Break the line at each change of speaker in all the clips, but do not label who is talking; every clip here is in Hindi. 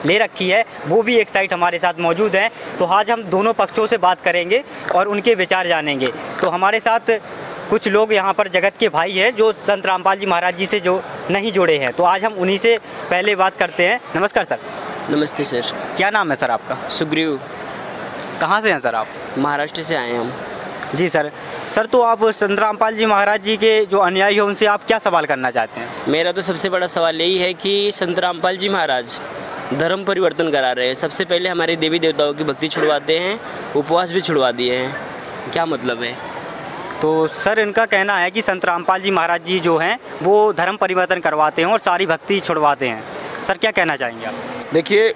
ले रखी है, वो भी एक साइड हमारे साथ मौजूद हैं। तो आज हम दोनों पक्षों से बात करेंगे और उनके विचार जानेंगे। तो हमारे साथ कुछ लोग यहाँ पर जगत के भाई हैं जो संत रामपाल जी महाराज जी से जो नहीं जुड़े हैं, तो आज हम उन्हीं से पहले बात करते हैं। नमस्कार सर।
नमस्ते सर।
क्या नाम है सर आपका?
सुग्रीव।
कहाँ से हैं सर आप?
महाराष्ट्र से आए हैं हम।
जी सर। सर तो आप संत रामपाल जी महाराज जी के जो अनुयायी हैं उनसे आप क्या सवाल करना चाहते हैं?
मेरा तो सबसे बड़ा सवाल यही है कि संत रामपाल जी महाराज धर्म परिवर्तन करा रहे हैं। सबसे पहले हमारे देवी देवताओं की भक्ति छुड़वाते हैं, उपवास भी छुड़वा दिए हैं। क्या मतलब है?
तो सर इनका कहना है कि संत रामपाल जी महाराज जी जो हैं वो धर्म परिवर्तन करवाते हैं और सारी भक्ति छुड़वाते हैं। सर क्या कहना चाहेंगे आप?
देखिए,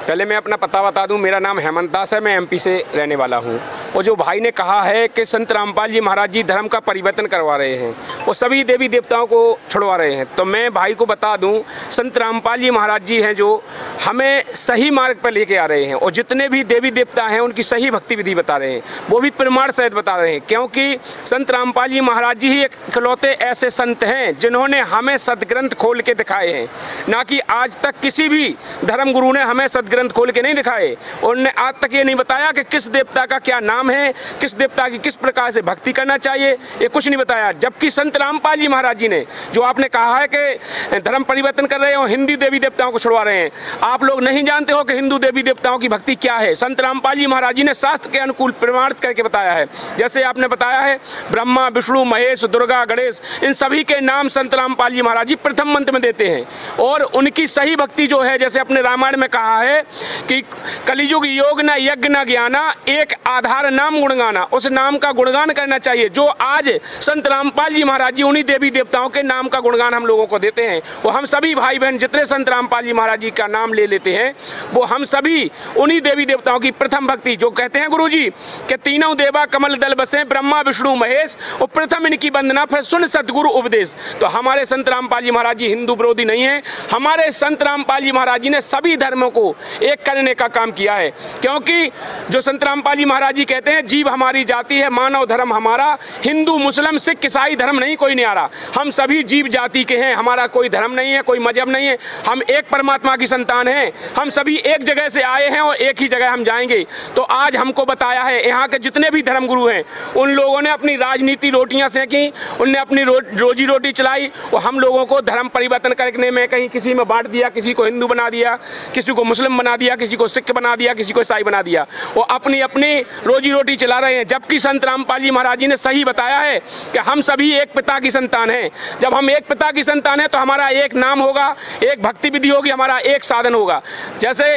पहले मैं अपना पता बता दूं। मेरा नाम हेमंत दास है, मैं एमपी से रहने वाला हूं। और जो भाई ने कहा है कि संत रामपाल जी महाराज जी धर्म का परिवर्तन करवा रहे हैं, वो सभी देवी देवताओं को छुड़वा रहे हैं, तो मैं भाई को बता दूं, संत रामपाल जी महाराज जी हैं जो हमें सही मार्ग पर लेके आ रहे हैं। और जितने भी देवी देवता हैं उनकी सही भक्ति विधि बता रहे हैं, वो भी प्रमाण सहित बता रहे हैं। क्योंकि संत रामपाल जी महाराज जी ही इकलौते ऐसे संत हैं जिन्होंने हमें सदग्रंथ खोल के दिखाए हैं। ना कि आज तक किसी भी धर्म गुरु ने हमें सदग्रंथ खोल के नहीं दिखाए। उन्होंने आज तक ये नहीं बताया कि किस देवता का क्या नाम है, किस देवता की किस प्रकार से भक्ति करना चाहिए, ये कुछ नहीं बताया। जबकि संत रामपाल जी महाराज जी ने, जो आपने कहा है कि धर्म परिवर्तन कर रहे हो, हिंदू देवी देवताओं को छुड़वा रहे हैं, आप लोग नहीं जानते हो कि हिंदू देवी देवताओं की भक्ति क्या है। संत रामपाल जी महाराज जी ने शास्त्र के अनुकूल प्रमाणित करके बताया है। जैसे आपने बताया है, ब्रह्मा, विष्णु, महेश, दुर्गा, गणेश, इन सभी के नाम संत रामपाल जी महाराज जी प्रथम मंत्र में देते हैं। और उनकी सही भक्ति जो है, जैसे अपने रामायण में कहा है कि कलियुग योग न यज्ञ न ज्ञाना, एक आधार नाम गुणगाना, उस नाम का गुणगान करना चाहिए। जो आज संत रामपाल जी महाराज जी उन्हीं देवी देवताओं के नाम का गुणगान हम लोगों को देते हैं। वो हम सभी भाई बहन जितने संत रामपाल जी महाराज जी का नाम ले लेते हैं, वो हम सभी उन्हीं देवी देवताओं की प्रथम भक्ति, जो कहते हैं गुरु जी कि तीनों देवा कमल दल बसे, ब्रह्मा विष्णु महेश, और प्रथम इनकी वंदना फिर सुन सतगुरु उपदेश। तो हमारे संत रामपाल जी महाराज जी हिंदू विरोधी नहीं है। हमारे संत रामपाल जी महाराज जी ने सभी धर्मों को एक करने का काम किया है। क्योंकि जो संत रामपाल जी महाराज जी कहते हैं, जीव हमारी जाति है, मानव धर्म हमारा, हिंदू मुस्लिम सिख ईसाई धर्म नहीं कोई न्यारा। हम सभी जीव जाति के हैं, हमारा कोई धर्म नहीं है, कोई मजहब नहीं है, हम एक परमात्मा की संतान हैं। हम सभी एक जगह से आए हैं और एक ही जगह हम जाएंगे। तो आज हमको बताया है, यहाँ के जितने भी धर्म गुरु हैं, उन लोगों ने अपनी राजनीति रोटियां सेंकी, उनने अपनी रोजी रोटी चलाई, और हम लोगों को धर्म परिवर्तन करने में कहीं किसी में बांट दिया, किसी को हिंदू बना दिया, किसी को मुस्लिम बना दिया, किसी को सिख बना दिया, किसी को ईसाई बना दिया। वो अपनी अपनी रोजी रोटी चला रहे हैं। जबकि संत रामपाल जी महाराज जी ने सही बताया है कि हम सभी एक पिता की संतान हैं। जब हम एक पिता की संतान हैं तो हमारा एक नाम होगा, एक भक्ति विधि होगी, हमारा एक साधन होगा। जैसे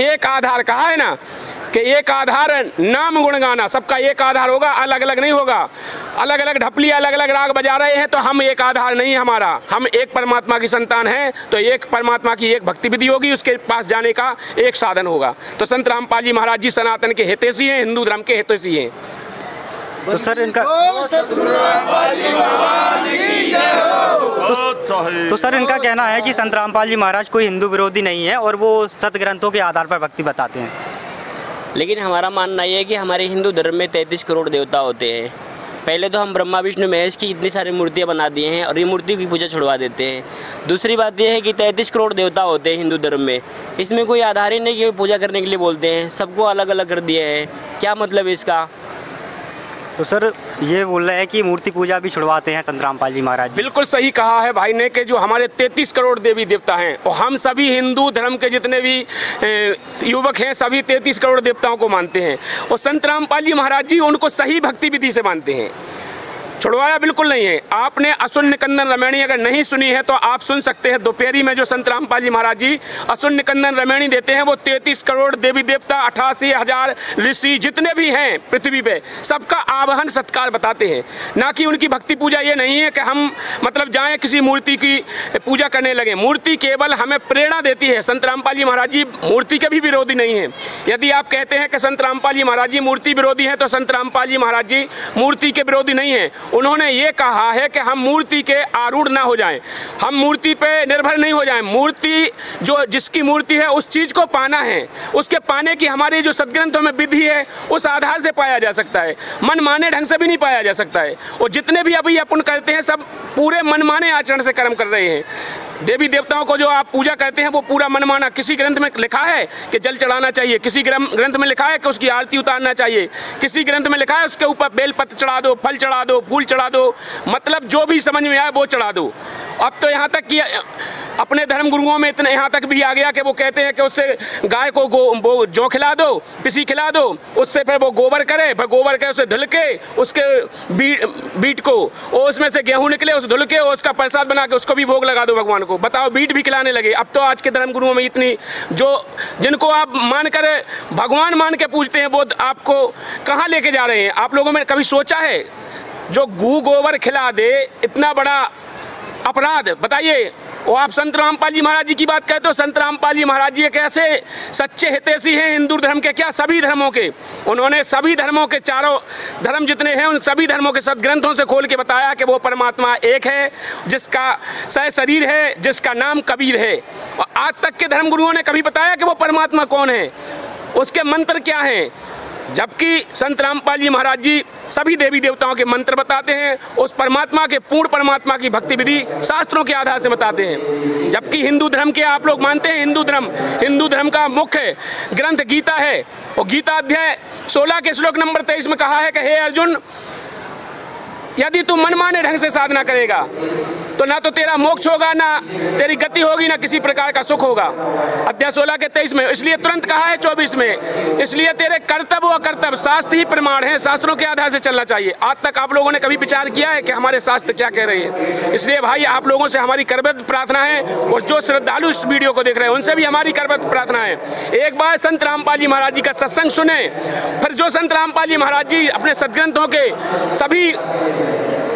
एक आधार कहा है ना कि एक आधार नाम गुणगाना, सबका एक आधार होगा, अलग अलग नहीं होगा। अलग अलग ढपली अलग अलग राग बजा रहे हैं तो हम एक आधार नहीं है हमारा, हम एक परमात्मा की संतान हैं। तो एक परमात्मा की एक भक्ति विधि होगी, उसके पास जाने का एक साधन होगा। तो संत रामपाल जी महाराज जी सनातन के हितैषी हैं, हिंदू धर्म के हितैषी हैं।
तो सर इनका तो सर इनका कहना है कि संत रामपाल जी महाराज कोई हिंदू विरोधी नहीं है और वो सतग्रंथों के आधार पर भक्ति बताते हैं।
लेकिन हमारा मानना ये है कि हमारे हिंदू धर्म में 33 करोड़ देवता होते हैं। पहले तो हम ब्रह्मा विष्णु महेश की इतनी सारी मूर्तियाँ बना दिए हैं और ये मूर्ति की पूजा छुड़वा देते हैं। दूसरी बात यह है कि 33 करोड़ देवता होते हैं हिंदू धर्म में, इसमें कोई आधार ही नहीं कि पूजा करने के लिए बोलते हैं। सबको अलग अलग कर दिए हैं, क्या मतलब इसका?
तो सर ये बोल रहे हैं कि मूर्ति पूजा भी छुड़वाते हैं संत रामपाल जी महाराज।
बिल्कुल सही कहा है भाई ने कि जो हमारे 33 करोड़ देवी देवता हैं, और हम सभी हिंदू धर्म के जितने भी युवक हैं सभी 33 करोड़ देवताओं को मानते हैं। और संत रामपाल जी महाराज जी उनको सही भक्ति विधि से मानते हैं, छुड़वाया बिल्कुल नहीं है। आपने असुर निकंदन रमैणी अगर नहीं सुनी है तो आप सुन सकते हैं। दोपहरी में जो संत रामपाल जी महाराज जी असुर निकंदन रमैणी देते हैं, वो 33 करोड़ देवी देवता 88,000 ऋषि जितने भी हैं पृथ्वी पे, सबका आवाहन सत्कार बताते हैं। ना कि उनकी भक्ति पूजा ये नहीं है कि हम मतलब जाएं किसी मूर्ति की पूजा करने लगे। मूर्ति केवल हमें प्रेरणा देती है। संत रामपाल जी महाराज जी मूर्ति के भी विरोधी नहीं है। यदि आप कहते हैं कि संत रामपाल जी महाराज जी मूर्ति विरोधी हैं, तो संत रामपाल जी महाराज जी मूर्ति के विरोधी नहीं है। उन्होंने ये कहा है कि हम मूर्ति के आरूढ़ ना हो जाएं, हम मूर्ति पे निर्भर नहीं हो जाएं। मूर्ति जो जिसकी मूर्ति है उस चीज़ को पाना है, उसके पाने की हमारी जो सदग्रंथों में विधि है उस आधार से पाया जा सकता है, मन माने ढंग से भी नहीं पाया जा सकता है। और जितने भी अभी अपन करते हैं सब पूरे मनमाने आचरण से कर्म कर रहे हैं। देवी देवताओं को जो आप पूजा करते हैं वो पूरा मनमाना, किसी ग्रंथ में लिखा है कि जल चढ़ाना चाहिए, किसी ग्रंथ में लिखा है कि उसकी आरती उतारना चाहिए, किसी ग्रंथ में लिखा है उसके ऊपर बेलपत्र चढ़ा दो, फल चढ़ा दो, फूल चढ़ा दो, मतलब जो भी समझ में आए वो चढ़ा दो। अब तो यहाँ तक कि अपने धर्म गुरुओं में इतना यहाँ तक भी आ गया कि वो कहते हैं कि उससे गाय को वो जौ खिला दो, पिसी खिला दो, उससे फिर वो गोबर करे, फिर गोबर के उसे धुल के उसके बीट को और उसमें से गेहूँ निकले, उसे धुल के उसका प्रसाद बना के उसको भी भोग लगा दो भगवान को। बताओ, बीट भी खिलाने लगे। अब तो आज के धर्म गुरुओं में इतनी जो जिनको आप मानकर भगवान मान के पूजते हैं वो आपको कहाँ लेके जा रहे हैं? आप लोगों में कभी सोचा है जो गू गोबर खिला दे इतना बड़ा अपराध? बताइए। और आप संत रामपाल जी महाराज जी की बात करते हो, संत रामपाल जी महाराज जी एक ऐसे सच्चे हितैषी हैं हिंदू धर्म के, क्या सभी धर्मों के। उन्होंने सभी धर्मों के, चारों धर्म जितने हैं उन सभी धर्मों के सदग्रंथों से खोल के बताया कि वो परमात्मा एक है, जिसका सह शरीर है, जिसका नाम कबीर है। और आज तक के धर्म गुरुओं ने कभी बताया कि वो परमात्मा कौन है, उसके मंत्र क्या हैं? जबकि संत रामपाल जी महाराज जी सभी देवी देवताओं के मंत्र बताते हैं, उस परमात्मा के, पूर्ण परमात्मा की भक्ति विधि शास्त्रों के आधार से बताते हैं। जबकि हिंदू धर्म के आप लोग मानते हैं, हिंदू धर्म का मुख्य ग्रंथ गीता है, और गीता अध्याय 16 के श्लोक नंबर 23 में कहा है कि हे अर्जुन, यदि तू मनमाने ढंग से साधना करेगा तो ना तो तेरा मोक्ष होगा, ना तेरी गति होगी, ना किसी प्रकार का सुख होगा। अध्याय 16 के 23 में। इसलिए तुरंत कहा है 24 में, इसलिए तेरे कर्तव्य और कर्तव्य शास्त्र ही प्रमाण है, शास्त्रों के आधार से चलना चाहिए। आज तक आप लोगों ने कभी विचार किया है कि हमारे शास्त्र क्या कह रहे हैं? इसलिए भाई आप लोगों से हमारी करबद्ध प्रार्थना है, और जो श्रद्धालु इस वीडियो को देख रहे हैं उनसे भी हमारी करबद्ध प्रार्थना है, एक बार संत रामपाल जी महाराज जी का सत्संग सुने। फिर जो संत रामपाल जी महाराज जी अपने सदग्रंथों के सभी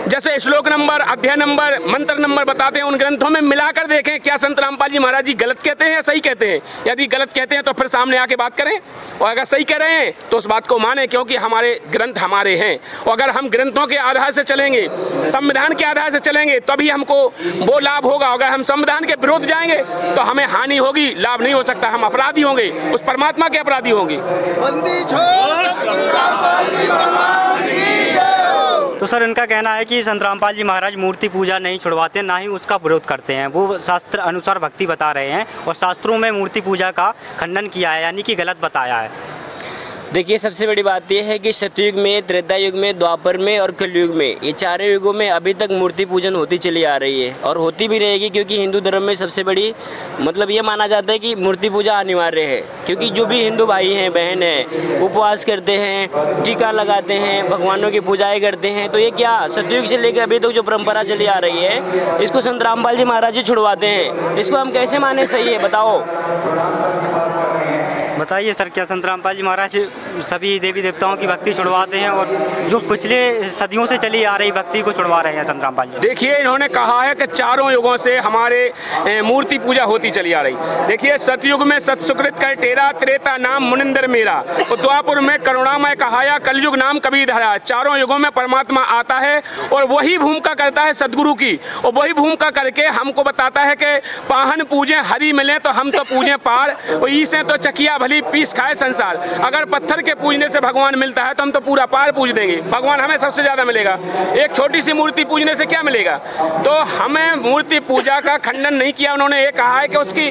जैसे श्लोक नंबर, अध्याय नंबर, मंत्र नंबर बताते हैं, उन ग्रंथों में मिलाकर देखें क्या संत रामपाल जी महाराज जी गलत कहते हैं या सही कहते हैं। यदि गलत कहते हैं तो फिर सामने आके बात करें, और अगर सही कह रहे हैं तो उस बात को माने, क्योंकि हमारे ग्रंथ हमारे हैं। और अगर हम ग्रंथों के आधार से चलेंगे, संविधान के आधार से चलेंगे, तभी हमको वो लाभ होगा। अगर हम संविधान के विरोध जाएंगे तो हमें हानि होगी, लाभ नहीं हो सकता, हम अपराधी होंगे, उस परमात्मा के अपराधी होंगे।
तो सर, इनका कहना है कि संत रामपाल जी महाराज मूर्ति पूजा नहीं छुड़वाते, ना ही उसका विरोध करते हैं, वो शास्त्र अनुसार भक्ति बता रहे हैं, और शास्त्रों में मूर्ति पूजा का खंडन किया है, यानी कि गलत बताया है।
देखिए, सबसे बड़ी बात यह है कि सतयुग में, त्रेता युग में, द्वापर में और कलयुग में, ये चारों युगों में अभी तक मूर्ति पूजन होती चली आ रही है और होती भी रहेगी, क्योंकि हिंदू धर्म में सबसे बड़ी मतलब ये माना जाता है कि मूर्ति पूजा अनिवार्य है। क्योंकि जो भी हिंदू भाई हैं, बहन हैं, उपवास करते हैं, टीका लगाते हैं, भगवानों की पूजाएँ करते हैं, तो ये क्या सतयुग से लेकर अभी तक जो परंपरा चली आ रही है, इसको संत रामपाल जी महाराज जी छुड़वाते हैं। इसको हम कैसे माने सही है, बताओ?
बताइए सर, क्या संत रामपाल जी महाराज सभी देवी देवताओं की भक्ति छुड़वाते हैं, और जो पिछले सदियों से चली आ रही भक्ति को छुड़वा रहे हैं संत रामपाल जी?
देखिए, इन्होंने कहा है कि चारों युगों से हमारे मूर्ति पूजा होती चली आ रही। देखिए, सतयुग में सत्सुकृत कर टेरा, त्रेता नाम मुनिंदर मेरा, और द्वापर में करुणामय कहाया, कलयुग नाम कबीर धरा। चारों युगों में परमात्मा आता है और वही भूमिका करता है सदगुरु की, और वही भूमिका करके हमको बताता है कि पाहन पूजें हरि मिले तो हम तो पूजें पार, और ईसे तो चकिया भली पीस खाए संसार। अगर पत्थर के पूजने से भगवान मिलता है तो हम तो पूरा पार पूज देंगे, भगवान हमें सबसे ज्यादा मिलेगा। एक छोटी सी मूर्ति पूजने से क्या मिलेगा? तो हमें मूर्ति पूजा का खंडन नहीं किया। उन्होंने ये कहा है कि उसकी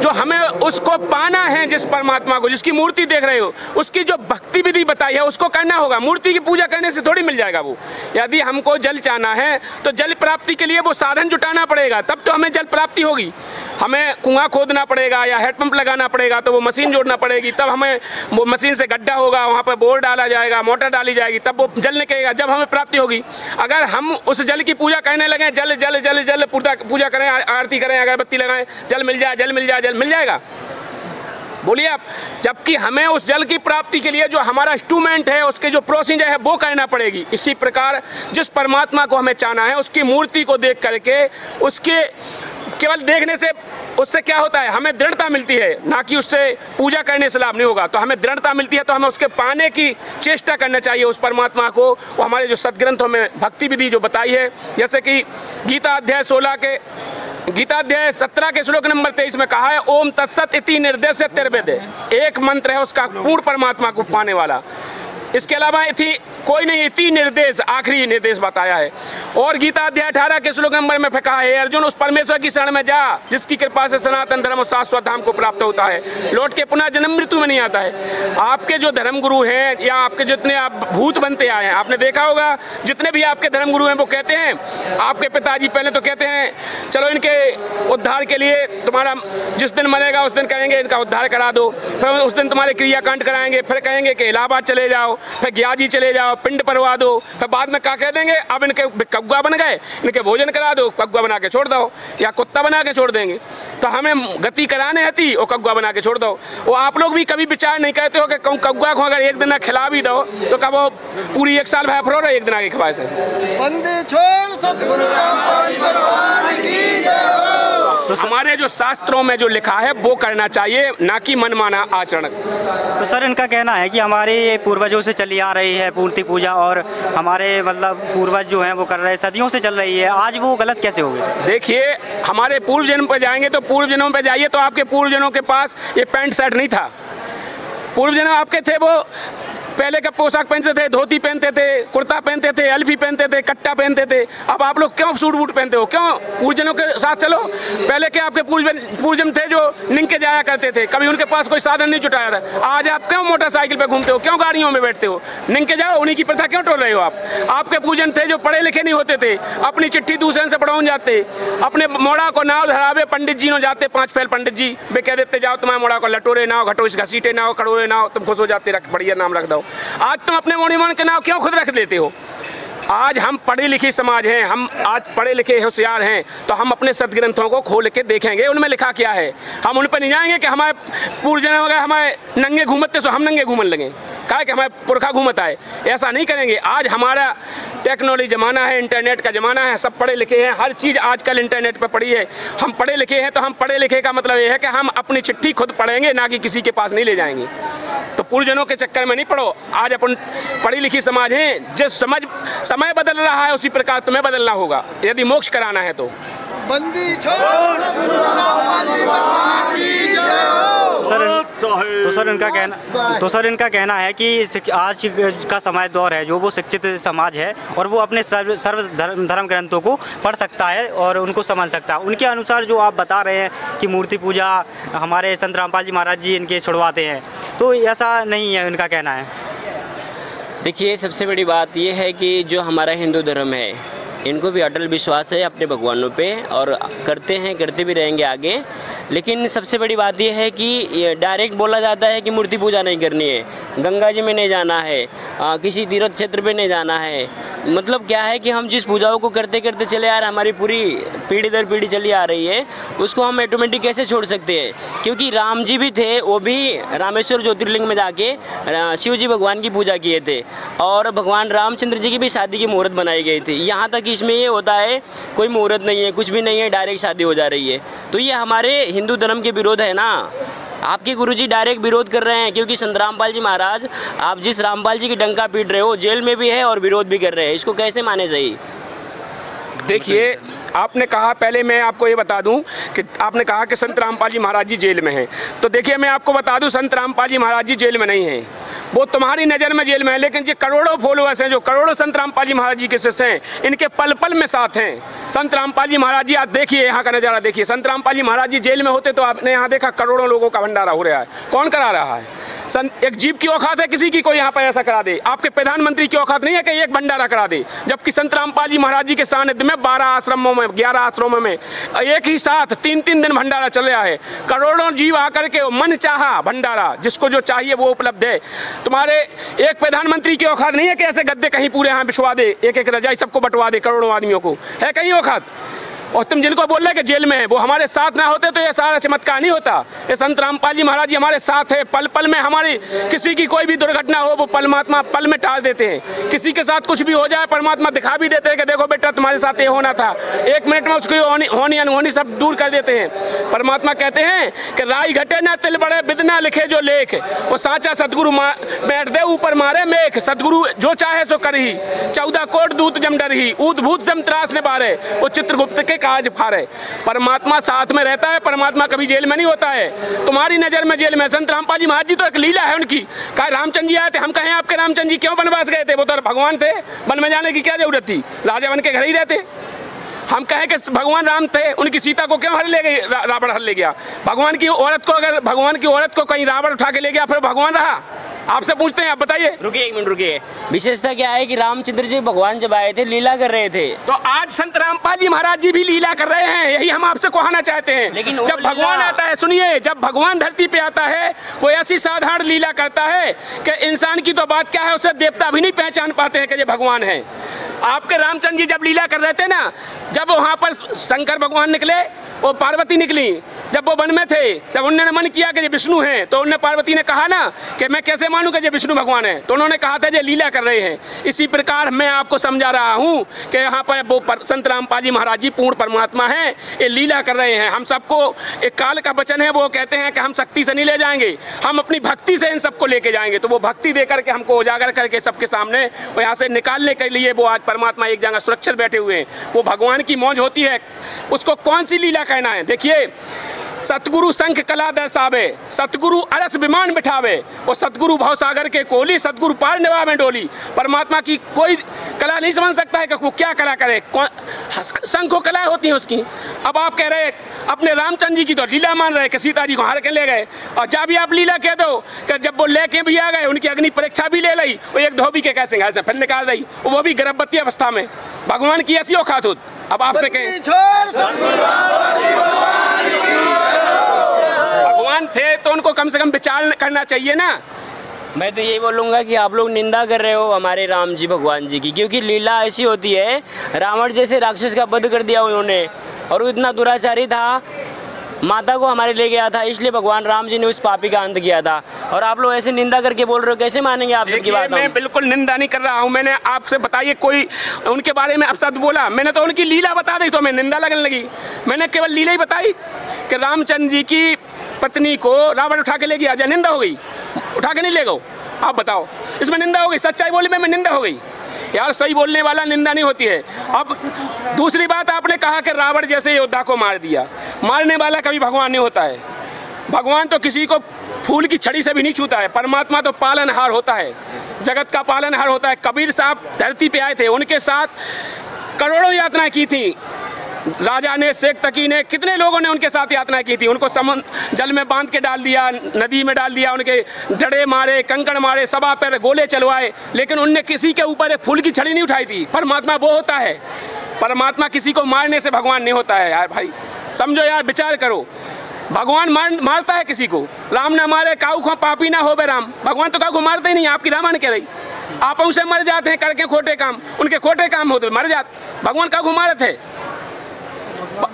जो हमें उसको पाना है, जिस परमात्मा को, जिसकी मूर्ति देख रहे हो, उसकी जो भक्ति विधि बताई है उसको करना होगा। मूर्ति की पूजा करने से थोड़ी मिल जाएगा वो। यदि हमको जल चाहना है तो जल प्राप्ति के लिए वो साधन जुटाना पड़ेगा, तब तो हमें जल प्राप्ति होगी। हमें कुआं खोदना पड़ेगा या हेडपंप लगाना पड़ेगा, तो वो मशीन जोड़ना पड़ेगी, तब हमें वो मशीन से गड्ढा होगा, वहाँ पर बोर डाला जाएगा, मोटर डाली जाएगी, तब वो जल निकलेगा, जब हमें प्राप्ति होगी। अगर हम उस जल की पूजा करने लगे, जल जल जल जल पूजा करें, आरती करें, अगरबत्ती लगाएं, जल मिल जाए, जल मिल जाए, जल मिल जाएगा, बोलिए आप? जबकि हमें उस जल की प्राप्ति के लिए जो हमारा इंस्ट्रूमेंट है, उसके जो प्रोसीजर है वो करना पड़ेगी। इसी प्रकार जिस परमात्मा को हमें चाहना है, उसकी मूर्ति को देख करके, उसके केवल देखने से उससे क्या होता है, हमें दृढ़ता मिलती है, ना कि उससे पूजा करने से लाभ नहीं होगा। तो हमें दृढ़ता मिलती है, तो हमें उसके पाने की चेष्टा करना चाहिए उस परमात्मा को। वो हमारे जो सदग्रंथों में भक्ति विधि जो बताई है, जैसे कि गीता अध्याय 17 के श्लोक नंबर 23 में कहा है, ओम तत्सत इति निर्देश तिर्वेद। एक मंत्र है उसका पूर्ण परमात्मा को पाने वाला। इसके अलावा इति कोई नहीं, 3 निर्देश आखिरी निर्देश बताया है। और गीता अध्याय 18 के श्लोक नंबर में कहा है, अर्जुन उस परमेश्वर की शरण में जा जिसकी कृपा से सनातन धर्म और शाश्वत धाम को प्राप्त होता है, लौट के पुनः जन्म मृत्यु में नहीं आता है। आपके जो धर्म गुरु हैं या आपके जितने आप भूत बनते आए हैं, आपने देखा होगा जितने भी आपके धर्म गुरु हैं वो कहते हैं, आपके पिताजी पहले तो कहते हैं चलो इनके उद्धार के लिए तुम्हारा जिस दिन मरेगा उस दिन कहेंगे इनका उद्धार करा दो, फिर उस दिन तुम्हारे क्रियाकांड कराएंगे, फिर कहेंगे कि इलाहाबाद चले जाओ, फिर ग्याजी चले जाओ, पिंड परवा दो, फिर बाद में क्या कह देंगे, अब इनके कौवा बन गए, इनके भोजन करा दो, कौवा बना के छोड़ दो या कुत्ता बना के छोड़ देंगे। तो हमें गति कराने हती और कौवा बना के छोड़ दो। वो आप लोग भी कभी विचार नहीं करते हो कि कौवा को अगर एक दिन खिला भी दो तो कब वो पूरी 1 साल भाई फरो एक दिन आगे खवाए से। तो हमारे जो शास्त्रों में जो लिखा है वो करना चाहिए, ना कि मनमाना आचरण।
तो सर इनका कहना है कि हमारे पूर्वजों से चली आ रही है मूर्ति पूजा और हमारे मतलब पूर्वज जो हैं वो कर रहे हैं, सदियों से चल रही है, आज वो गलत कैसे हो गई?
देखिए हमारे पूर्व जन्म पे जाएंगे तो पूर्व जन्म पे जाइए तो आपके पूर्व जनों के पास ये पैंट शर्ट नहीं था। पूर्व जन्म आपके थे वो पहले का पोशाक पहनते थे, धोती पहनते थे, कुर्ता पहनते थे, अल्फी पहनते थे, कट्टा पहनते थे। अब आप लोग क्यों सूट बूट पहनते हो? क्यों? पूर्वजनों के साथ चलो। पहले के आपके पूर्वजन थे जो निंग के जाया करते थे, कभी उनके पास कोई साधन नहीं जुटाया था। आज आप क्यों मोटरसाइकिल पे घूमते हो, क्यों गाड़ियों में बैठते हो? निंग के जाओ, उन्हीं की प्रथा क्यों टोल रहे हो आप? आपके पूजन थे जो पढ़े लिखे नहीं होते थे, अपनी चिट्ठी दूसरे से पढ़ाऊन जाते, अपने मोड़ा को नाव धरावे पंडित जी नो जाते, 5 फैल पंडित जी वे कह देते जाओ तुम्हारे मोड़ा को लटोरे नाव, घटोस घसीटे नाव, कड़ोरे नाव, तुम खुश हो जाते, रख बढ़िया नाम रख दो। आज तुम अपने मोड़ी मन के नाव क्यों खुद रख लेते हो? आज हम पढ़ी लिखी समाज हैं, हम आज पढ़े लिखे होशियार हैं, तो हम अपने सदग्रंथों को खोल के देखेंगे उनमें लिखा क्या है। हम उन पर नहीं जाएंगे कि हमारे पूर्वजन वगैरह हमारे नंगे घूमते सो हम नंगे घूमने लगे, कहा कि हमारे पुरखा घूमता है, ऐसा नहीं करेंगे। आज हमारा टेक्नोलॉजी ज़माना है, इंटरनेट का ज़माना है, सब पढ़े लिखे हैं, हर चीज़ आजकल इंटरनेट पर पढ़ी है। हम पढ़े लिखे हैं तो हम पढ़े लिखे का मतलब ये है कि हम अपनी चिट्ठी खुद पढ़ेंगे, ना कि किसी के पास नहीं ले जाएंगे। तो पूर्वजनों के चक्कर में नहीं पड़ो। आज अपन पढ़ी लिखी समाज हैं, जिस समय बदल रहा है उसी प्रकार तुम्हें बदलना होगा यदि मोक्ष कराना है तो।
सर इनका कहना है कि आज का समय दौर है जो वो शिक्षित समाज है और वो अपने सर्व धर्म ग्रंथों को पढ़ सकता है और उनको समझ सकता है। उनके अनुसार जो आप बता रहे हैं कि मूर्ति पूजा हमारे संत रामपाल जी महाराज जी इनके छुड़वाते हैं, तो ऐसा नहीं है उनका कहना है।
देखिए सबसे बड़ी बात ये है कि जो हमारा हिंदू धर्म है इनको भी अटल विश्वास है अपने भगवानों पे और करते हैं, करते भी रहेंगे आगे। लेकिन सबसे बड़ी बात यह है कि डायरेक्ट बोला जाता है कि मूर्ति पूजा नहीं करनी है, गंगा जी में नहीं जाना है, किसी तीर्थ क्षेत्र पे नहीं जाना है। मतलब क्या है कि हम जिस पूजाओं को करते करते चले आ रहे हैं, हमारी पूरी पीढ़ी दर पीढ़ी चली आ रही है, उसको हम ऑटोमेटिक कैसे छोड़ सकते हैं? क्योंकि राम जी भी थे, वो भी रामेश्वर ज्योतिर्लिंग में जाके शिव जी भगवान की पूजा किए थे और भगवान रामचंद्र जी की भी शादी की मुहूर्त बनाई गई थी। यहाँ तक इसमें ये होता है कोई मुहूर्त नहीं है, कुछ भी नहीं है, डायरेक्ट शादी हो जा रही है। तो ये हमारे हिंदू धर्म के विरोध है ना। आपके गुरुजी डायरेक्ट विरोध कर रहे हैं क्योंकि संत रामपाल जी महाराज, आप जिस रामपाल जी की डंका पीट रहे हो जेल में भी है और विरोध भी कर रहे हैं, इसको कैसे माने सही?
देखिए आपने कहा, पहले मैं आपको ये बता दूं कि आपने कहा कि संत रामपाल जी महाराज जी जेल में हैं। तो देखिए मैं आपको बता दूं संत रामपाल जी महाराज जी जेल में नहीं हैं, वो तुम्हारी नज़र में जेल में है। लेकिन जो करोड़ों फॉलोअर्स हैं, जो करोड़ों संत रामपाल जी महाराज जी के शिष्य हैं, इनके पल पल में साथ हैं। संत रामपाल जी महाराज जी, आप देखिए यहाँ का नज़ारा देखिए। संत रामपाल जी महाराज जी जेल में होते तो आपने यहाँ देखा करोड़ों लोगों का भंडारा हो रहा है। कौन करा रहा है? एक जीव की औकात है किसी की कोई यहाँ पर ऐसा करा दे? आपके प्रधानमंत्री की औकात नहीं है कि एक भंडारा करा दे, जबकि संत रामपाल जी महाराज जी के सानिध्य में 12 आश्रमों में 11 आश्रमों में एक ही साथ 3-3 दिन भंडारा चल रहा है। करोड़ों जीव आकर के मन चाहा भंडारा, जिसको जो चाहिए वो उपलब्ध है। तुम्हारे एक प्रधानमंत्री की औकात नहीं है कि ऐसे गद्दे कहीं पूरे यहाँ बिछवा दे, एक रजाई सबको बंटवा दे करोड़ों आदमियों को, है कहीं औकात? और तुम जिनको बोल रहे कि जेल में है, वो हमारे साथ ना होते तो ये सारा चमत्कार नहीं होता। ये संत रामपाल जी महाराज जी हमारे साथ है, पल पल में हमारी किसी की कोई भी दुर्घटना हो वो परमात्मा पल में टाल देते हैं। किसी के साथ कुछ भी हो जाए परमात्मा दिखा भी देते हैं कि देखो बेटा तुम्हारे साथ ये होना था, 1 मिनट में उसकी होनी अनहोनी सब दूर कर देते हैं। परमात्मा कहते हैं कि राई घटे ना तिल बड़े बिदना लिखे जो लेख, वो साचा सदगुरु बैठ दे ऊपर मारे मेघ, सदगुरु जो चाहे सो करही, 14 कोट दूत जम डरही, ऊत भूत जम त्रास ने बारे। वो चित्रगुप्त के काज फारे। परमात्मा साथ में रहता है, परमात्मा कभी जेल में नहीं होता है। तुम्हारी नज़र में जेल में संत रामपाल जी महाराज जी तो एक लीला है उनकी। कहा रामचंद्र जी आए थे, हम कहें आपके रामचंद्र जी क्यों वनवास गए थे? वो तो भगवान थे, वन में जाने की क्या जरूरत थी? राजा बन के घर ही रहते। हम कहें कि भगवान राम थे, उनकी सीता को क्यों हर ले गए? रावण हर ले गया। भगवान की औरत को, अगर भगवान की औरत को कहीं रावण उठा के ले गया, फिर भगवान रहा? आपसे पूछते हैं, आप बताइए।
रुकिए एक मिनट रुकिए। विशेषता क्या है कि रामचंद्र जी भगवान जब आए थे लीला कर रहे थे,
तो आज संत रामपाल जी महाराज जी भी लीला कर रहे हैं, यही हम आपसे कहना चाहते हैं।
लेकिन
जब भगवान आता है, सुनिए, जब भगवान धरती पे आता है वो ऐसी साधारण लीला करता है कि इंसान की तो बात क्या है, उसे देवता भी नहीं पहचान पाते हैं कि ये भगवान है। आपके रामचंद्र जी जब लीला कर रहे थे ना, जब वहाँ पर शंकर भगवान निकले, वो पार्वती निकली, जब वो वन में थे तब उन्होंने मन किया कि ये विष्णु हैं, तो उन्होंने पार्वती ने कहा ना कि मैं कैसे मानूं कि ये विष्णु भगवान है, तो उन्होंने कहा था ये लीला कर रहे हैं। इसी प्रकार मैं आपको समझा रहा हूँ कि यहाँ पर वो संत रामपाल जी महाराज जी पूर्ण परमात्मा हैं, ये लीला कर रहे हैं। हम सबको एक काल का वचन है, वो कहते हैं कि हम शक्ति से नहीं ले जाएंगे, हम अपनी भक्ति से इन सबको लेके जाएंगे। तो वो भक्ति दे करके हमको उजागर करके सबके सामने यहाँ से निकालने के लिए वो आज परमात्मा एक जगह सुरक्षित बैठे हुए हैं। वो भगवान की मौज होती है, उसको कौन सी लीला कहना है? देखिए, सतगुरु शंख कला दर्शावे, सतगुरु अरस विमान बिठावे, और सतगुरु भवसागर के कोली, सतगुरु पार निभावे डोली। परमात्मा की कोई कला नहीं समझ सकता है कि वो क्या कला करे, शंख कला होती है उसकी। अब आप कह रहे अपने रामचंद्र जी की तो लीला मान रहे कि सीता जी को हार के ले गए, और जब भी आप लीला कह दो कि जब वो लेके भी आ गए, उनकी अग्नि परीक्षा भी ले ली, वो एक धोबी के कैसे घाय से फिर निकाल रही, वो भी गर्भवती अवस्था में। भगवान की ऐसी औकात होती। अब आपसे कहें, भगवान थे तो उनको कम से कम विचार करना चाहिए ना।
मैं तो यही बोलूँगा कि आप लोग निंदा कर रहे हो हमारे राम जी भगवान जी की, क्योंकि लीला ऐसी होती है। रावण जैसे राक्षस का वध कर दिया उन्होंने, और वो इतना दुराचारी था, माता को हमारे ले गया था, इसलिए भगवान राम जी ने उस पापी का अंत किया था। और आप लोग ऐसे निंदा करके बोल रहे हो, कैसे मानेंगे आप सबकी बात?
मैं बिल्कुल निंदा नहीं कर रहा हूँ। मैंने आपसे बताइए कोई उनके बारे में अपशब्द बोला? मैंने तो उनकी लीला बता दी तो मैं निंदा लगने लगी। मैंने केवल लीला ही बताई कि रामचंद्र जी की पत्नी को रावण उठा के ले गया, या निंदा हो गई? उठा के नहीं ले गो, आप बताओ, इसमें निंदा हो गई? सच्चाई बोलने में निंदा हो गई? यार सही बोलने वाला निंदा नहीं होती है। अब दूसरी बात, आपने कहा कि रावण जैसे योद्धा को मार दिया। मारने वाला कभी भगवान नहीं होता है। भगवान तो किसी को फूल की छड़ी से भी नहीं छूता है। परमात्मा तो पालनहार होता है, जगत का पालनहार होता है। कबीर साहब धरती पे आए थे, उनके साथ करोड़ों यातनाएं की थी। राजा ने, शेख तकी ने, कितने लोगों ने उनके साथ यातना की थी। उनको समुद्र जल में बांध के डाल दिया, नदी में डाल दिया, उनके डड़े मारे, कंकड़ मारे, सवा पैर गोले चलवाए, लेकिन उनने किसी के ऊपर एक फूल की छड़ी नहीं उठाई थी। परमात्मा वो होता है, परमात्मा किसी को मारने से भगवान नहीं होता है। यार भाई समझो यार, विचार करो। भगवान मारता है किसी को? राम ना मारे काऊ को पापी ना हो बे राम। भगवान तो काऊ को मारते ही नहीं। आपकी रामायण कह रही, आप उनसे मर जाते हैं करके खोटे काम, उनके खोटे काम होते मर जाते। भगवान काऊ को मारे थे?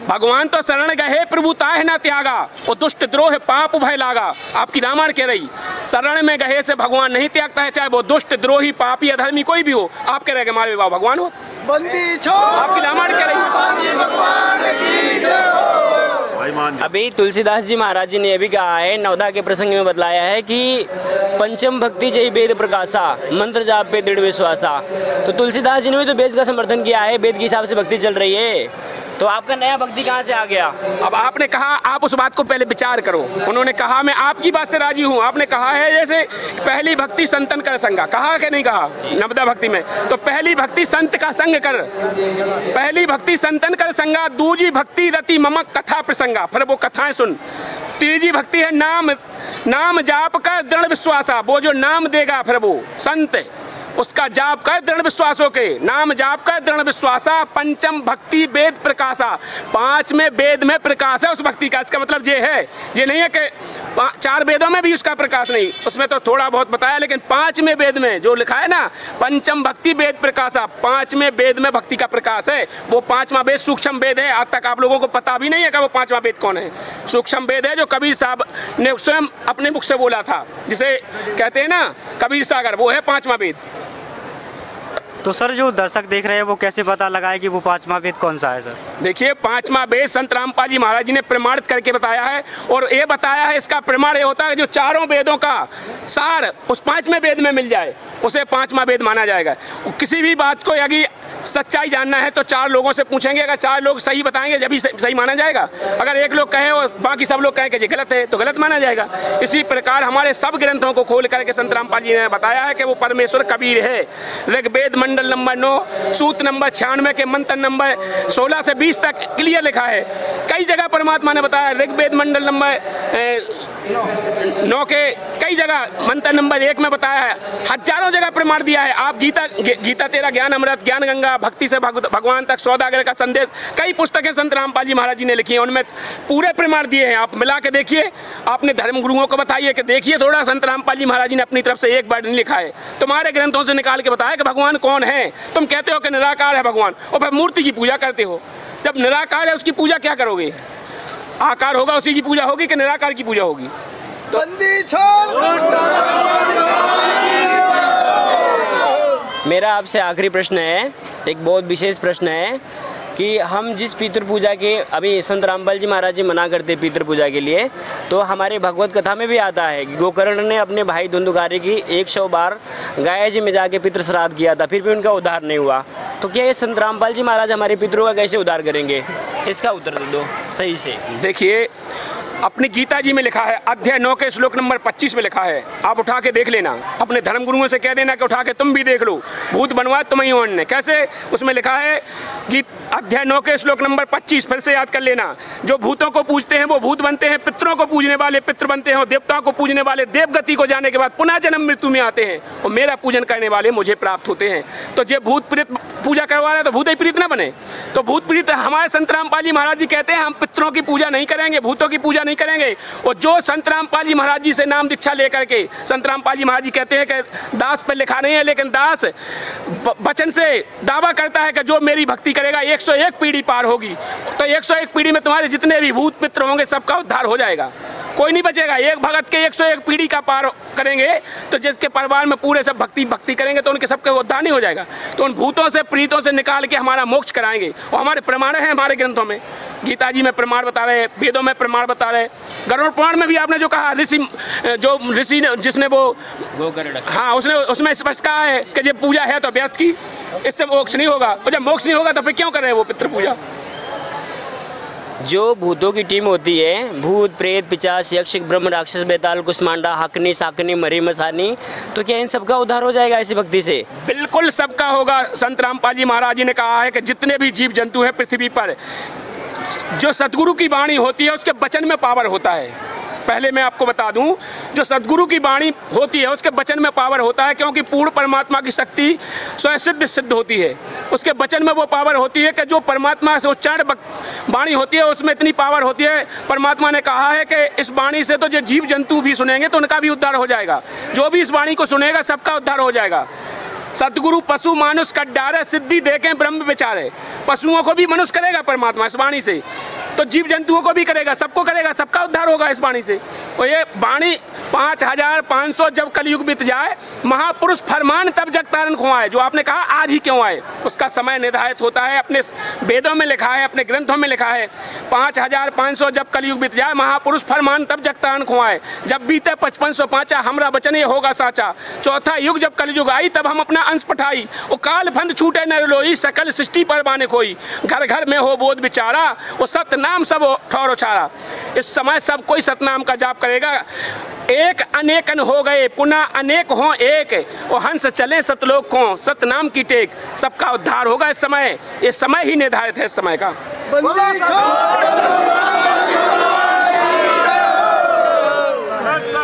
भगवान तो शरण गए प्रभु ताहे ना त्यागा, वो दुष्ट द्रोह पाप भय लागा। आपकी रामायण कह रही, शरण में गए से भगवान नहीं त्यागता है, चाहे वो दुष्ट द्रोही पापी अधर्मी कोई भी हो। आप कह रहे हैं हमारे बाबा भगवान हो,
बंदी छोड़,
आपकी रामायण कह
रही।
अभी तुलसीदास जी महाराज जी ने यह भी कहा है, नवदा के प्रसंग में बतलाया है कि पंचम भक्ति जय वेद प्रकाशा, मंत्र जाप पे दृढ़ विश्वासा। तो तुलसीदास जी ने भी तो वेद का समर्थन किया है, वेद के हिसाब से भक्ति चल रही है। तो आपका नया भक्ति कहाँ से आ गया?
अब आपने कहा, आप उस बात को पहले विचार करो। उन्होंने कहा मैं आपकी बात से राजी हूँ। आपने कहा है जैसे पहली भक्ति संतन कर संगा, कहा कि नहीं कहा नवदा भक्ति में? तो पहली भक्ति संत का संग कर, पहली भक्ति संतन कर संगा, दूजी भक्ति रति ममक कथा प्रसंगा। फिर वो कथाएं सुन। तीजी भक्ति है नाम जाप का दृढ़ विश्वासा, वो जो नाम देगा फिर वो संत, उसका जाप कर दृढ़ विश्वासों के, नाम जाप कर दृढ़ विश्वासा। पंचम भक्ति वेद प्रकाशा, पांचवें वेद में प्रकाश है उस भक्ति का। इसका मतलब ये है, ये नहीं है कि चार वेदों में भी उसका प्रकाश नहीं, उसमें तो थोड़ा बहुत बताया, लेकिन पांचवें वेद में जो लिखा है ना, पंचम भक्ति वेद प्रकाशा, पांचवें वेद में भक्ति का प्रकाश है। वो पांचवा वेद सूक्ष्म वेद है। आज तक आप लोगों को पता भी नहीं है कि वो पांचवा वेद कौन है। सूक्ष्म वेद है जो कबीर साहब ने स्वयं अपने मुख से बोला था, जिसे कहते हैं ना कबीर सागर, वो है पांचवा वेद।
तो सर जो दर्शक देख रहे हैं वो कैसे पता लगाए कि वो पांचवा वेद कौन सा है? सर
देखिए, पांचवा वेद संत रामपाल जी महाराज जी ने प्रमाणित करके बताया है, और ये बताया है, इसका प्रमाण ये होता है जो चारों वेदों का सार उस पांचवें वेद में मिल जाए, उसे पांचवा वेद माना जाएगा। किसी भी बात को यदि सच्चाई जानना है तो 4 लोगों से पूछेंगे, अगर 4 लोग सही बताएंगे जब भी सही माना जाएगा। अगर एक लोग कहे और बाकी सब लोग कहें कि ये गलत है तो गलत माना जाएगा। इसी प्रकार हमारे सब ग्रंथों को खोल करके संत रामपाल जी ने बताया है कि वो परमेश्वर कबीर है। ऋग्वेद मंडल नंबर 9 सूत्र नंबर 96 के मंत्र नंबर 16 से 20 तक क्लियर लिखा है। कई जगह परमात्मा ने बताया, ऋग्वेद मंडल नंबर 9 के कई जगह मंत्र नंबर 1 में बताया है, हजारों जगह प्रमाण दिया है। आप गीता तेरा ज्ञान अमृत, ज्ञान गंगा, भक्ति से भगवान तक, सौदागर का संदेश, कई पुस्तकें संत रामपाल जी महाराज जी ने लिखी हैं, उनमें पूरे प्रमाण दिए हैं। आप मिला के देखिए, आपने धर्म गुरुओं को बताइए कि देखिए थोड़ा संत रामपाल जी महाराज जी ने अपनी तरफ से एक बार नहीं लिखा है, तुम्हारे ग्रंथों से निकाल के बताया कि भगवान कौन है। तुम कहते हो कि निराकार है भगवान और फिर मूर्ति की पूजा करते हो। जब निराकार है उसकी पूजा क्या करोगे? आकार होगा उसी की पूजा होगी कि निराकार की पूजा होगी? तो
मेरा आपसे आखिरी प्रश्न है, एक बहुत विशेष प्रश्न है कि हम जिस पितृ पूजा के अभी संत रामपाल जी महाराज जी मना करते पितृ पूजा के लिए, तो हमारे भगवत कथा में भी आता है कि गोकर्ण ने अपने भाई धुंधुकारी की 100 बार गाया जी में जाके पितृ श्राद्ध किया था, फिर भी उनका उद्धार नहीं हुआ। तो क्या ये संत रामपाल जी महाराज हमारे पितरों का कैसे उद्धार करेंगे? इसका उत्तर दे दो सही से।
देखिए, अपनी गीता जी में लिखा है, अध्याय 9 के श्लोक नंबर 25 में लिखा है, आप उठा के देख लेना, अपने धर्म गुरुओं से कह देना कि उठा के तुम भी देख लो, भूत बनवा तुम्हें ही ने। कैसे? उसमें लिखा है कि अध्याय 9 के श्लोक नंबर 25 फिर से याद कर लेना, जो भूतों को पूजते हैं वो भूत बनते हैं, पितरों को पूजने वाले पितृ बनते हैं और देवताओं को पूजने वाले देवगति को जाने के बाद पुनः जन्म मृत्यु में आते हैं और मेरा पूजन करने वाले मुझे प्राप्त होते हैं। तो जो भूत प्रेत पूजा करवा रहा है तो भूत ही प्रीत ना बने। तो भूत प्रीत हमारे संत रामपाल जी महाराज जी कहते हैं हम पितरों की पूजा नहीं करेंगे, भूतों की पूजा नहीं करेंगे। और जो संत रामपाल जी महाराज जी से नाम दीक्षा लेकर के, संत रामपाल जी महाराज जी कहते हैं कि दास पर लिखा नहीं है, लेकिन दास वचन से दावा करता है कि जो मेरी भक्ति करेगा 101 पीढ़ी पार होगी। तो 101 पीढ़ी में तुम्हारे जितने भी भूत पित्र होंगे सबका उद्धार हो जाएगा, कोई नहीं बचेगा। एक भगत के 101 पीढ़ी का पार करेंगे तो जिसके परिवार में पूरे सब भक्ति करेंगे तो उनके सबके उद्धार नहीं हो जाएगा। तो उन भूतों से प्रीतों से निकाल के हमारा मोक्ष कराएंगे। और हमारे प्रमाण हैं हमारे ग्रंथों में, गीता जी में प्रमाण बता रहे, वेदों में प्रमाण बता रहे, गरुड़ पुराण में भी आपने जो कहा ऋषि जिसने वो हाँ उसमें स्पष्ट कहा है कि जब पूजा है तो व्यर्थ की, इससे मोक्ष नहीं होगा। और जब मोक्ष नहीं होगा तो फिर क्यों कर रहे हैं वो पितृ पूजा?
जो भूतों की टीम होती है, भूत प्रेत पिशाच यक्ष ब्रह्म राक्षस बेताल कुष्मांडा हकनी साकनी मरी मसानी, तो क्या इन सबका उद्धार हो जाएगा ऐसी भक्ति से?
बिल्कुल सबका होगा। संत रामपाल जी महाराज जी ने कहा है कि जितने भी जीव जंतु हैं पृथ्वी पर, जो सतगुरु की वाणी होती है उसके वचन में पावर होता है। पहले मैं आपको बता दूं, जो सतगुरु की वाणी होती है उसके वचन में पावर होता है, क्योंकि पूर्ण परमात्मा की शक्ति स्वयं सिद्ध होती है। उसके वचन में वो पावर होती है कि जो परमात्मा से उच्चारण वाणी होती है उसमें इतनी पावर होती है। परमात्मा ने कहा है कि इस वाणी से तो जो जीव जंतु भी सुनेंगे तो उनका भी उद्धार हो जाएगा। जो भी इस वाणी को सुनेगा सबका उद्धार हो जाएगा। सतगुरु पशु मानुष का डारे सिद्धि देखें ब्रह्म विचारे, पशुओं को भी मनुष्य करेगा परमात्मा इस वाणी से, तो जीव जंतुओं को भी करेगा, सबको करेगा, सबका उद्धार होगा इस वाणी से। और ये वाणी 5500 जब कलयुग बीत जाए, महापुरुष फरमान तब जग तारण खुआए। जो आपने कहा आज ही क्यों आए, उसका समय निर्धारित होता है, अपने वेदों में लिखा है, अपने ग्रंथों में लिखा है। 5500 जब कलयुग बीत जाए, महापुरुष फरमान तब जग तारण खुआए। जब बीते 5505 हमरा वचन ये होगा साचा। चौथा युग जब कलयुग आई तब हम अपना अंश पठाई। वो काल फंद छूटे नर लोई, सकल सृष्टि पर बाने कोई। घर घर में हो बोध विचारा, वो सतनाम सब ठौर उछारा। इस समय सब कोई सतनाम का जाप करेगा। एक अनेकन हो गए पुनः अनेक हो एक, और हंस चले सतलोक को सतनाम की टेक। सबका उद्धार होगा इस समय, ये समय ही निर्धारित है इस समय का।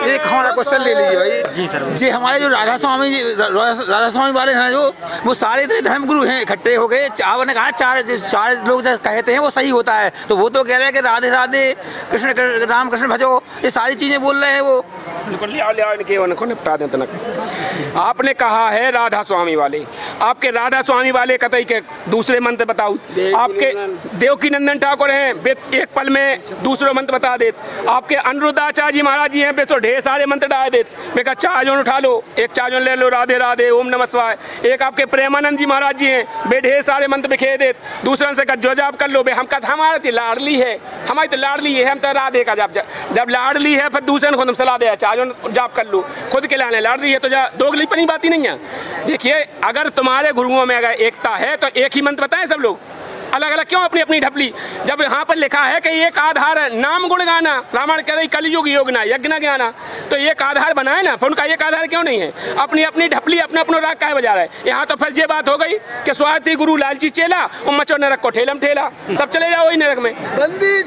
एक हमारा क्वेश्चन ले लीजिए भाई।
जी सर।
जी हमारे जो राधा स्वामी वाले हैं जो, वो सारे धर्म गुरु हैं, इकट्ठे हो गए। आपने कहा चार लोग जो कहते हैं वो सही होता है, तो वो तो कह रहे हैं कि राधे राधे कृष्ण राम कृष्ण भजो, ये सारी चीजें बोल रहे हैं वो।
उनको निपटा दें तनक। आपने कहा है राधा स्वामी वाले, आपके राधा स्वामी वाले कतई के दूसरे मंत्र बताओ। आपके देवकी नंदन ठाकुर हैं, एक पल में दूसरे मंत्र बता दे। आपके अनिरुद्धाचार्य जी महाराज जी हैं, वे तो ढेर सारे मंत्र डाल दे। मैं कहा चार जोन उठा लो, एक चार जोन ले लो, राधे राधे ओम नमः शिवाय। एक आपके प्रेमानंद जी महाराज जी हैं, बे ढेर सारे मंत्र बिखेर दे। दूसरे से कहा जो जाप कर लो बे, हम कहा हमारा तो लाडली है, हमारी तो लाडली है, हम तो राधे का जाप। जब लाडली है फिर दूसरे ने खुद हम सलाह दिया चार जोन जाप कर लो, खुद के लाने लाडली है तो जा दोगलीपनी बात ही नहीं है। देखिए अगर तुम्हारे गुरुओं में अगर एकता है तो एक ही मंत्र बताएं सब लोग, अलग अलग क्यों अपनी अपनी ढपली। जब यहाँ पर लिखा है कि एक आधार है नाम गुण गाना, रामायण कह रही कलयुग योगना यज्ञ ज्ञाना, तो एक आधार बनाए ना, फिर उनका एक आधार क्यों नहीं है। अपनी अपनी ढपली अपने अपने राग काहे बजा रहा है। यहाँ तो फिर ये बात हो गई कि स्वार्थी गुरु लालची चेला और मचो नरक को ठेलम ठेला, सब चले जाओ वही नरक में।
बंदी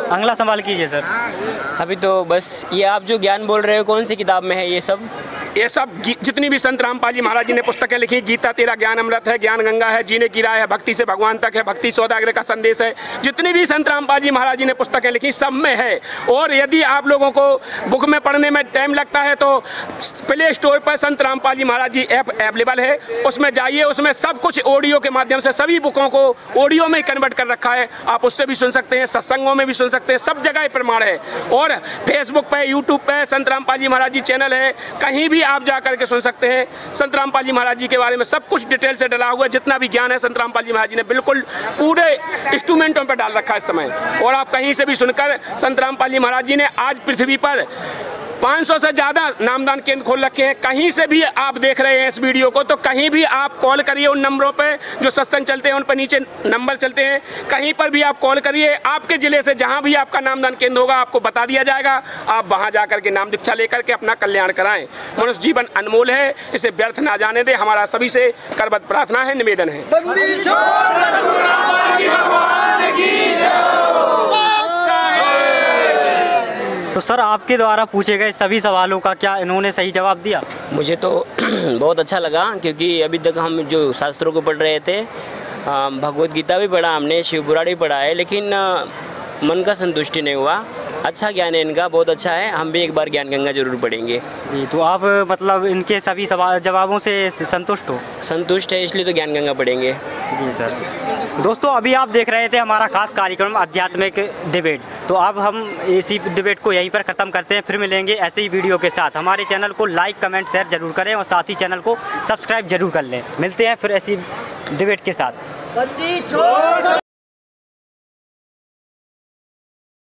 अगला सवाल कीजिए सर।
अभी तो बस ये आप जो ज्ञान बोल रहे हो कौन सी किताब में है ये सब?
ये सब जितनी भी संत रामपाल जी महाराज जी ने पुस्तकें लिखी, गीता तेरा ज्ञान अमृत है, ज्ञान गंगा है, जीने की राह है, भक्ति से भगवान तक है, भक्ति सौदागर का संदेश है, जितनी भी संत रामपाल जी महाराज जी ने पुस्तकें लिखी सब में है। और यदि आप लोगों को बुक में पढ़ने में टाइम लगता है तो प्ले स्टोर पर संत रामपाल जी महाराज जी ऐप अवेलेबल है, उसमें जाइए, उसमें सब कुछ ऑडियो के माध्यम से सभी बुकों को ऑडियो में कन्वर्ट कर रखा है, आप उससे भी सुन सकते हैं, सत्संगों में भी सुन सकते हैं, सब जगह प्रमाण है। और फेसबुक पे यूट्यूब पे संत रामपाल जी महाराज जी चैनल है, कहीं भी आप जा करके सुन सकते हैं। संत रामपाल जी महाराज जी के बारे में सब कुछ डिटेल से डला हुआ है, जितना भी ज्ञान है संत रामपाल जी महाराज जी ने बिल्कुल पूरे इंस्ट्रूमेंटों पर डाल रखा है इस समय। और आप कहीं से भी सुनकर संत रामपाल जी महाराज जी ने आज पृथ्वी पर 500 से ज़्यादा नामदान केंद्र खोल रखे हैं। कहीं से भी आप देख रहे हैं इस वीडियो को तो कहीं भी आप कॉल करिए उन नंबरों पे जो सत्संग चलते हैं, उन पर नीचे नंबर चलते हैं, कहीं पर भी आप कॉल करिए, आपके ज़िले से जहां भी आपका नामदान केंद्र होगा आपको बता दिया जाएगा, आप वहां जाकर के नाम दीक्षा लेकर के अपना कल्याण कराएं। मनुष्य जीवन अनमोल है, इसे व्यर्थ ना जाने दे, हमारा सभी से करबद्ध प्रार्थना है, निवेदन है।
तो सर आपके द्वारा पूछे गए सभी सवालों का क्या इन्होंने सही जवाब दिया?
मुझे तो बहुत अच्छा लगा, क्योंकि अभी तक हम जो शास्त्रों को पढ़ रहे थे, भगवत गीता भी पढ़ा हमने, शिव पुराण भी पढ़ा है, लेकिन मन का संतुष्टि नहीं हुआ। अच्छा ज्ञान है इनका, बहुत अच्छा है, हम भी एक बार ज्ञान गंगा जरूर पढ़ेंगे।
जी तो आप मतलब इनके सभी सवाल जवाबों से संतुष्ट हो?
संतुष्ट है, इसलिए तो ज्ञान गंगा पढ़ेंगे।
जी सर। दोस्तों अभी आप देख रहे थे हमारा खास कार्यक्रम आध्यात्मिक डिबेट, तो अब हम इसी डिबेट को यहीं पर ख़त्म करते हैं, फिर मिलेंगे ऐसे ही वीडियो के साथ। हमारे चैनल को लाइक कमेंट शेयर जरूर करें और साथ ही चैनल को सब्सक्राइब जरूर कर लें। मिलते हैं फिर ऐसी डिबेट के साथ।